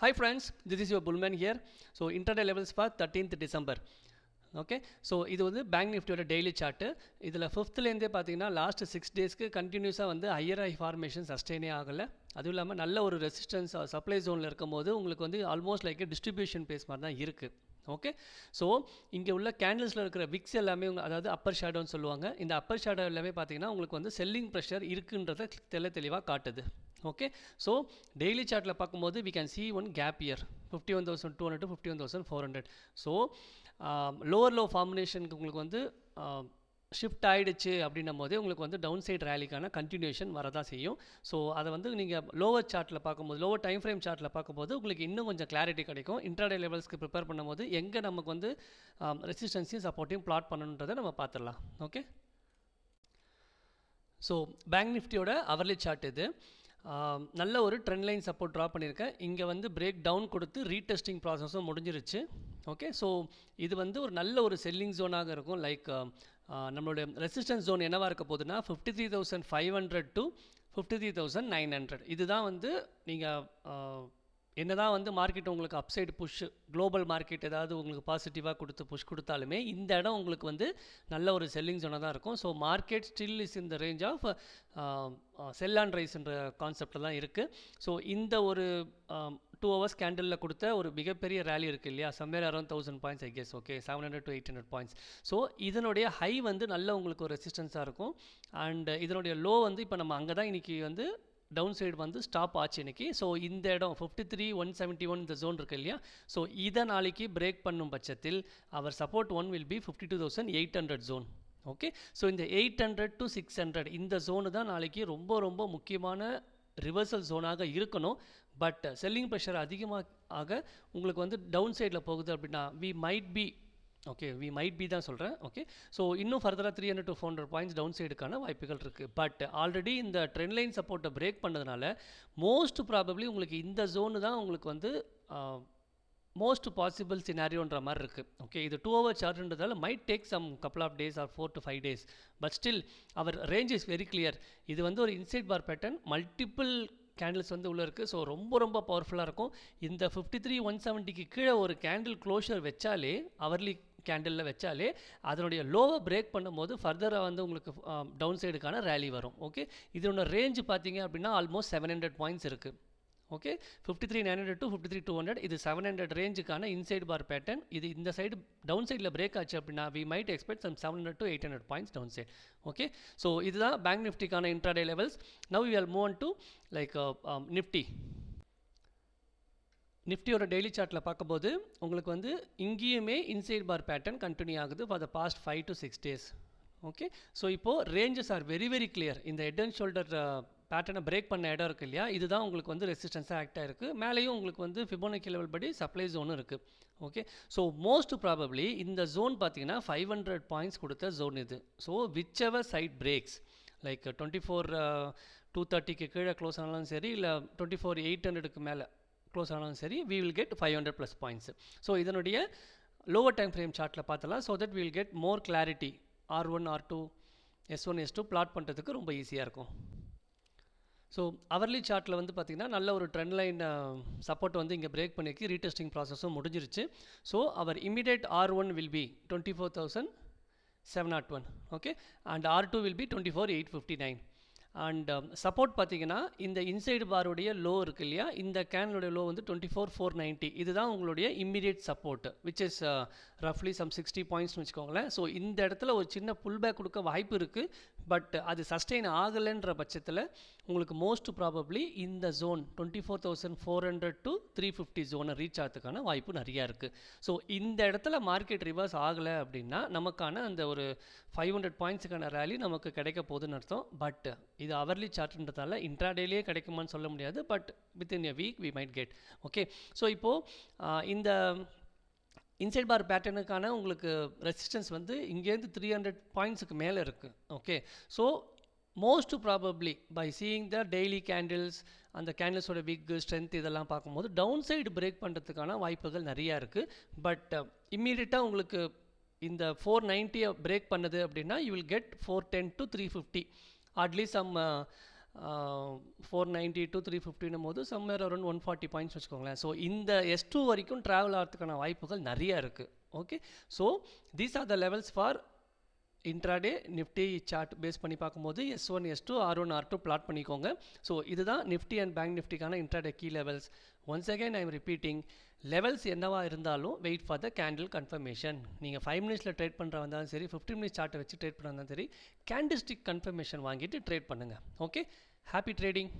Hi friends, this is your Bullman here. So intraday levels for 13th December. Okay so இது வந்து bank நிஃப்டியோட daily chart. இதில் ஃபிஃப்த்லேருந்தே பார்த்தீங்கன்னா last 6 டேஸ்க்கு கண்டினியூஸாக வந்து ஹையர் ஹை ஃபார்மேஷன் சஸ்டெயினே ஆகலை. அதுவும் இல்லாமல் நல்ல ஒரு ரெசிஸ்டன்ஸ் சப்ளை ஜோனில் இருக்கும் போது உங்களுக்கு வந்து ஆல்மோஸ்ட் லைக் டிஸ்ட்ரிபியூஷன் பேஸ் மாதிரி தான் இருக்குது. ஓகே, ஸோ இங்கே உள்ள கேண்டில்ஸில் இருக்கிற விக்ஸ் எல்லாமே அதாவது அப்பர் ஷேடோன்னு சொல்லுவாங்க. இந்த அப்பர் ஷேடோ எல்லாமே பார்த்தீங்கன்னா உங்களுக்கு வந்து செல்லிங் ப்ரெஷர் இருக்குன்றதை தெளிவாக காட்டுது. ஓகே, ஸோ டெய்லி சார்ட்டில் பார்க்கும்போது we can see one gap here 51,200 to 51,400. So lower low ஃபார்முலேஷனுக்கு உங்களுக்கு வந்து ஷிஃப்ட் ஆகிடுச்சு அப்படின்னும் போதே உங்களுக்கு வந்து டவுன் சைட் ரேலிக்கான கண்டினியூஷன் வரதான் செய்யும். ஸோ அதை வந்து நீங்கள் லோவர் சார்ட்டில் பார்க்கும்போது, லோவர் டைம் ஃப்ரேம் சார்ட்டில் பார்க்கும்போது உங்களுக்கு இன்னும் கொஞ்சம் கிளாரிட்டி கிடைக்கும். இன்ட்ராடே லெவல்ஸ்க்கு ப்ரிப்பேர் பண்ணும்போது எங்கே நமக்கு வந்து ரெசிஸ்டன்ஸையும் சப்போர்ட்டையும் பிளாட் பண்ணணுன்றதை நம்ம பார்த்துடலாம். ஓகே, ஸோ பேங்க் நிஃப்டியோட அவர்லி சார்ட் இது. நல்ல ஒரு ட்ரெண்ட் லைன் சப்போர்ட் ட்ரா பண்ணியிருக்கேன். இங்கே வந்து பிரேக் டவுன் கொடுத்து ரீடெஸ்டிங் ப்ராசஸும் முடிஞ்சிருச்சு. ஓகே, ஸோ இது வந்து ஒரு நல்ல ஒரு செல்லிங் ஜோனாக இருக்கும். லைக் நம்மளுடைய ரெசிஸ்டன்ஸ் ஜோன் என்னவாக இருக்க போகுதுன்னா 53,500 to 53,900. இதுதான் வந்து நீங்கள் என்னதான் வந்து மார்க்கெட் உங்களுக்கு அப்சைடு புஷ், குளோபல் மார்க்கெட் ஏதாவது உங்களுக்கு பாசிட்டிவாக கொடுத்து புஷ் கொடுத்தாலுமே இந்த இடம் உங்களுக்கு வந்து நல்ல ஒரு செல்லிங் ஜோனாக தான் இருக்கும். So market still is in the range of sell and ரைஸ்ன்ற கான்செப்டில் தான் இருக்குது. ஸோ இந்த ஒரு 2 hours கேண்டலில் கொடுத்த ஒரு மிகப்பெரிய ரேலி இருக்குது இல்லையா, somewhere around 1000 points I guess. Okay, 700 to 800 points. So இதனுடைய ஹை வந்து நல்ல உங்களுக்கு ஒரு ரெசிஸ்டன்ஸாக இருக்கும். அண்ட் இதனுடைய லோ வந்து இப்போ நம்ம அங்கே தான் இன்றைக்கி வந்து டவுன் சைடு வந்து ஸ்டாப் ஆச்சு இன்றைக்கி. ஸோ இந்த இடம் 53,171 இந்த ஜோன் இருக்குது இல்லையா, ஸோ இதை நாளைக்கு பிரேக் பண்ணும் பட்சத்தில் our support one will be 52,800 zone. Okay, so இந்த 800 to 600 இந்த ஜோனு தான் நாளைக்கு ரொம்ப ரொம்ப முக்கியமான ரிவர்சல் ஜோனாக இருக்கணும். பட் செல்லிங் ப்ரெஷர் அதிகமாக உங்களுக்கு வந்து டவுன் சைடில் போகுது அப்படின்னா வி மைட் பி தான் சொல்கிறேன். ஓகே, ஸோ இன்னும் ஃபர்தராக 300 to 400 points டவுன் சைடுக்கான வாய்ப்புகள் இருக்குது. பட் ஆல்ரெடி இந்த ட்ரெண்ட் லைன் சப்போர்ட்டை பிரேக் பண்ணதுனால மோஸ்ட் ப்ராபப்ளி உங்களுக்கு இந்த ஜோனு தான் உங்களுக்கு வந்து மோஸ்ட் பாசிபிள் சினாரியோன்ற மாதிரி இருக்குது. ஓகே, இது 2 hour சார்ட்ன்றதால might take some couple of days or 4 to 5 days. But still our range is very clear. இது வந்து ஒரு inside bar pattern, multiple candles வந்து உள்ளே இருக்குது. ஸோ ரொம்ப ரொம்ப பவர்ஃபுல்லாக இருக்கும். இந்த 53,170க்கு கீழே ஒரு கேண்டில் க்ளோஷர் வச்சாலே, அவர்லி கேண்டிலில் வச்சாலே அதனுடைய லோவை பிரேக் பண்ணும்போது ஃபர்தராக வந்து உங்களுக்கு டவுன் சைடுக்கான ரேலி வரும். ஓகே, இதனோட ரேஞ்சு பார்த்தீங்க அப்படின்னா ஆல்மோஸ்ட் 700 points இருக்குது. ஓகே, 53,900 to 53,200 இது 700 ரேஞ்சுக்கான இன்சைட் பார் பேட்டர்ன். இது இந்த சைடு டவுன் சைடில் பிரேக் ஆச்சு அப்படின்னா we might expect some 700 to 800 points downside. Okay, so இதுதான் பேங்க் நிஃப்டிக்கான intraday levels. Now we are move on to like நிஃப்டியோட டெய்லி சார்ட்டில் பார்க்கும்போது உங்களுக்கு வந்து இங்கேயுமே இன்சைட் பார் பேட்டர்ன் கண்டினியூ ஆகுது for the past 5 to 6 days. Okay, so இப்போது ranges are very very clear. இந்த ஹெட் அண்ட் ஷோல்டர் பேட்டர்னை பிரேக் பண்ண இடம் இருக்குது இல்லையா, இதுதான் உங்களுக்கு வந்து ரெசிஸ்டன்ஸாக ஆக்ட் ஆகிருக்கு. மேலேயும் உங்களுக்கு வந்து ஃபிபோனக்கி லெவல் படி சப்ளை ஜோனும் இருக்குது. ஓகே, ஸோ மோஸ்ட் ப்ராபப்ளி இந்த ஜோன் பார்த்தீங்கன்னா 500 points கொடுத்த ஜோன் இது. So whichever side breaks like 24,230க்கு கீழே க்ளோஸ் ஆனாலும் சரி, இல்லை 24,800க்கு மேலே க்ளோஸ் ஆனாலும் சரி, we will get 500+ points. So இதனுடைய லோவர் டைம் ஃப்ரேம் சார்ட்டில் பார்த்தலாம். So that we will get more clarity. R1, R2, S1, S2 plot பண்ணுறதுக்கு ரொம்ப ஈஸியாக இருக்கும். ஸோ அவர்லி சார்ட்டில் வந்து பார்த்திங்கன்னா நல்ல ஒரு ட்ரெண்ட் லைன் சப்போர்ட் வந்து இங்கே பிரேக் பண்ணியிருக்கு. ரீடெஸ்டிங் ப்ராசஸும் முடிஞ்சிருச்சு. So our immediate R1 will be 24,701. Okay, and R2 will be 24,859. And support பார்த்தீங்கன்னா இந்த இன்சைடு பாருடைய லோ இருக்குது இல்லையா, இந்த கேனுடைய லோ வந்து 24,490. இதுதான் உங்களுடைய இம்மிடியேட் சப்போர்ட் விச் இஸ் ரஃப்லி சம் 60 points வச்சுக்கோங்களேன். ஸோ இந்த இடத்துல ஒரு சின்ன புல் பேக் கொடுக்க வாய்ப்பு இருக்குது. பட் அது சஸ்டெயின் ஆகலைன்ற பட்சத்தில் உங்களுக்கு மோஸ்ட் ப்ராபப்ளி இந்த ஜோன் 24,400 to 350 ஜோனை ரீச் ஆகிறதுக்கான வாய்ப்பு நிறையா இருக்குது. ஸோ இந்த இடத்துல மார்க்கெட் ரிவர்ஸ் ஆகலை அப்படின்னா நமக்கான அந்த ஒரு 500 pointsக்கான ரேலி நமக்கு கிடைக்க போகுதுன்னு அர்த்தம். பட் இது அவர்லி சார்ட்ன்றதால இன்ட்ராடேலேயே கிடைக்குமான்னு சொல்ல முடியாது. But within a week we might get. Okay, so இப்போது இந்த இன்சைட் பார் பேட்டர்னுக்கான உங்களுக்கு ரெசிஸ்டன்ஸ் வந்து இங்கேருந்து 300 pointsக்கு மேலே இருக்குது. Okay, so most probably by seeing the daily candles, அந்த கேண்டில்ஸோட விக் ஸ்ட்ரென்த் இதெல்லாம் பார்க்கும்போது டவுன் சைடு பிரேக் பண்ணுறதுக்கான வாய்ப்புகள் நிறையா இருக்குது. பட் இம்மீடியட்டாக உங்களுக்கு இந்த 490 பிரேக் பண்ணுது அப்படின்னா you will get 410 to 350. At least some 490 to 350 போது சம்வேர் அரௌண்ட் 140 பாயிண்ட்ஸ் வச்சுக்கோங்களேன். ஸோ இந்த S2 வரைக்கும் ட்ராவல் ஆகிறதுக்கான வாய்ப்புகள் நிறைய இருக்குது. Okay, so these are the levels for intraday Nifty chart base பண்ணி பார்க்கும்போது S1 S2 R1 R2 plot பண்ணிக்கோங்க. ஸோ இதுதான் நிஃப்டி அண்ட் பேங்க் நிஃப்டிக்கான intraday key levels. Once again I am repeating, levels என்னவா இருந்தாலும் wait for the candle confirmation. நீங்கள் 5 மினிட்ஸில் trade பண்ணுறா இருந்தாலும் சரி, 15 மினிட்ஸ் சார்ட்டை வச்சு ட்ரேட் பண்ண இருந்தாலும் சரி, கேண்டில்ஸ்டிக் கன்ஃபர்மேஷன் வாங்கிட்டு ட்ரேட் பண்ணுங்கள். Okay, happy trading.